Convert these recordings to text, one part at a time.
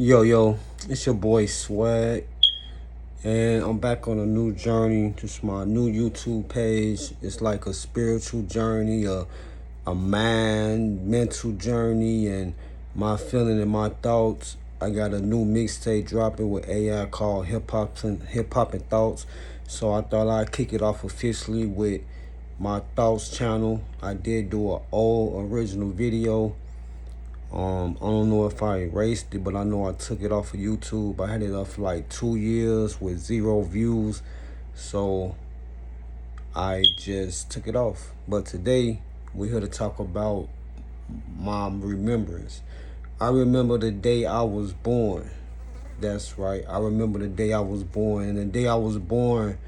Yo, it's your boy Swag, and I'm back on a new journey. Just my new YouTube page. It's like a spiritual journey, a mental journey, and my feeling and my thoughts. I got a new mixtape dropping with AI called Hip Hop and Thoughts. So I thought I'd kick it off officially with my thoughts channel. I did do an old original video. I don't know if I erased it, but I know I took it off of YouTube. I had it up for like 2 years with 0 views. So I just took it off. But today, we're here to talk about my remembrance. I remember the day I was born. That's right. I remember the day I was born. And the day I was born,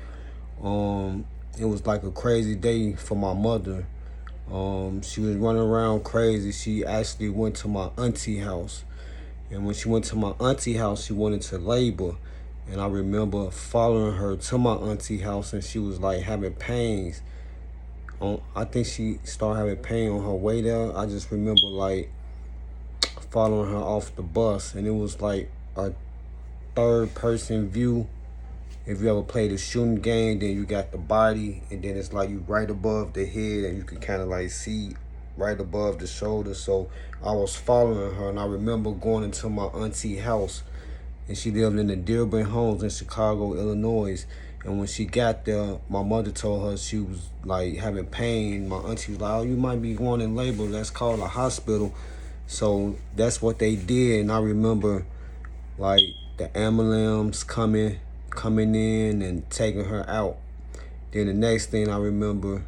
it was like a crazy day for my mother. She was running around crazy. She actually went to my auntie house. And when she went to my auntie house, she went into labor. And I remember following her to my auntie house, and she was like having pains. I think she started having pain on her way there. I just remember like following her off the bus, and it was like a third person view. If you ever played a shooting game, then you got the body, and then it's like you right above the head, and you can kind of like see right above the shoulder. So I was following her, and I remember going into my auntie house, and she lived in the Dearborn Homes in Chicago, Illinois. And when she got there, my mother told her she was like having pain. My auntie was like, "Oh, you might be going in labor. Let's call a hospital." So that's what they did, and I remember like the ambulance coming in and taking her out. Then the next thing I remember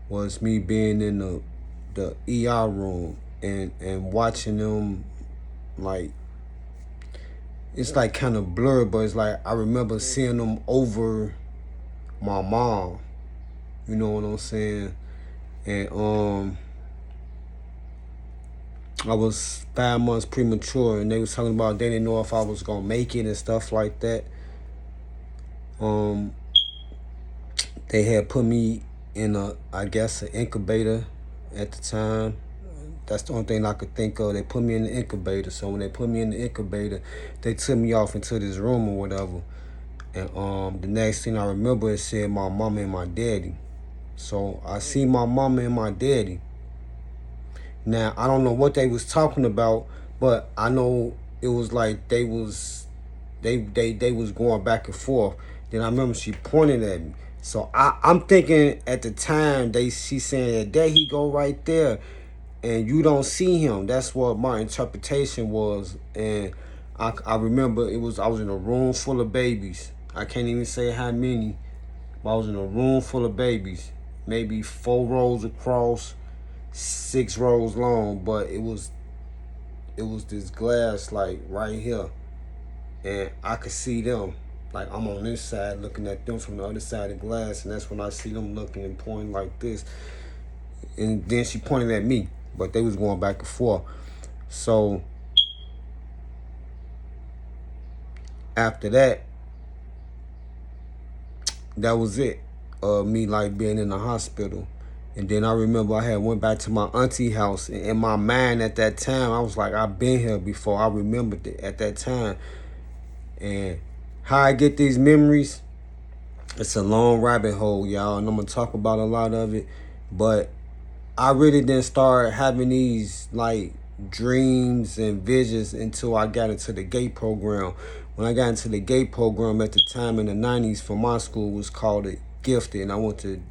was me being in the ER room and watching them. Like, it's like kind of blurred, but it's like I remember seeing them over my mom. You know what I'm saying? And I was 5 months premature, and they was talking about they didn't know if I was gonna make it and stuff like that. They had put me in I guess, an incubator at the time. That's the only thing I could think of. They put me in the incubator. So when they put me in the incubator, they took me off into this room or whatever. And the next thing I remember, it said my mama and my daddy. So I see my mama and my daddy. Now I don't know what they was talking about, but I know it was like they was going back and forth. Then I remember she pointed at me. So I'm thinking at the time she saying that there he go right there, and you don't see him. That's what my interpretation was. And I remember I was in a room full of babies. I can't even say how many, but I was in a room full of babies. Maybe 4 rows across, 6 rows long, but it was this glass like right here, and I could see them. Like I'm on this side looking at them from the other side of the glass, and that's when I see them looking and pointing like this. And then she pointed at me, but they was going back and forth. So after that, that was it. Me like being in the hospital. And then I remember I had went back to my auntie house. And in my mind at that time, I was like, I've been here before. I remembered it at that time. And how I get these memories, it's a long rabbit hole, y'all. And I'm going to talk about a lot of it. But I really didn't start having these like dreams and visions until I got into the GATE program. When I got into the GATE program at the time in the 90s for my school, was called it Gifted. And I went to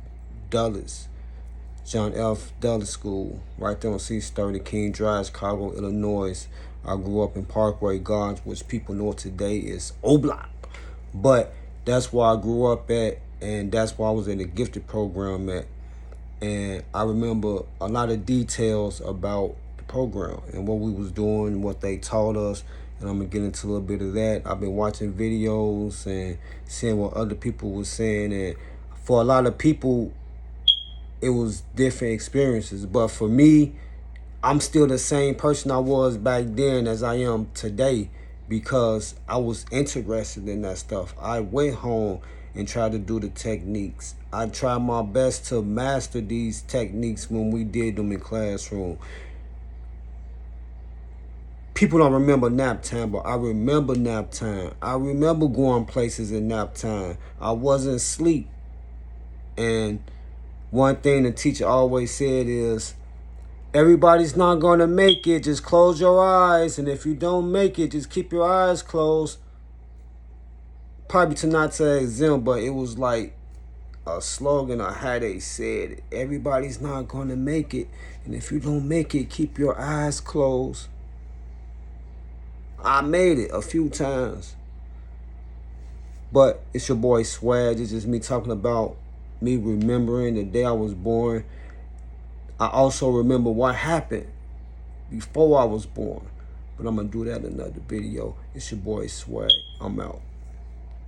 Dulles. John F. Dulles School, right there on C30 King Drive, Chicago, Illinois. I grew up in Parkway Gardens, which people know today is O-Block. But that's where I grew up at, and that's why I was in the gifted program at. And I remember a lot of details about the program and what we was doing, what they taught us. And I'm going to get into a little bit of that. I've been watching videos and seeing what other people were saying. And for a lot of people, it was different experiences. But for me, I'm still the same person I was back then as I am today, because I was interested in that stuff. I went home and tried to do the techniques. I tried my best to master these techniques when we did them in classroom. People don't remember nap time, but I remember nap time. I remember going places in nap time. I wasn't asleep. And one thing the teacher always said is, everybody's not going to make it. Just close your eyes. And if you don't make it, just keep your eyes closed. Probably to not to exempt, but it was like a slogan or how they said it. Everybody's not going to make it. And if you don't make it, keep your eyes closed. I made it a few times. But it's your boy Swag. It's just me talking about me remembering the day I was born. I also remember what happened before I was born. But I'm going to do that in another video. It's your boy Swag. I'm out.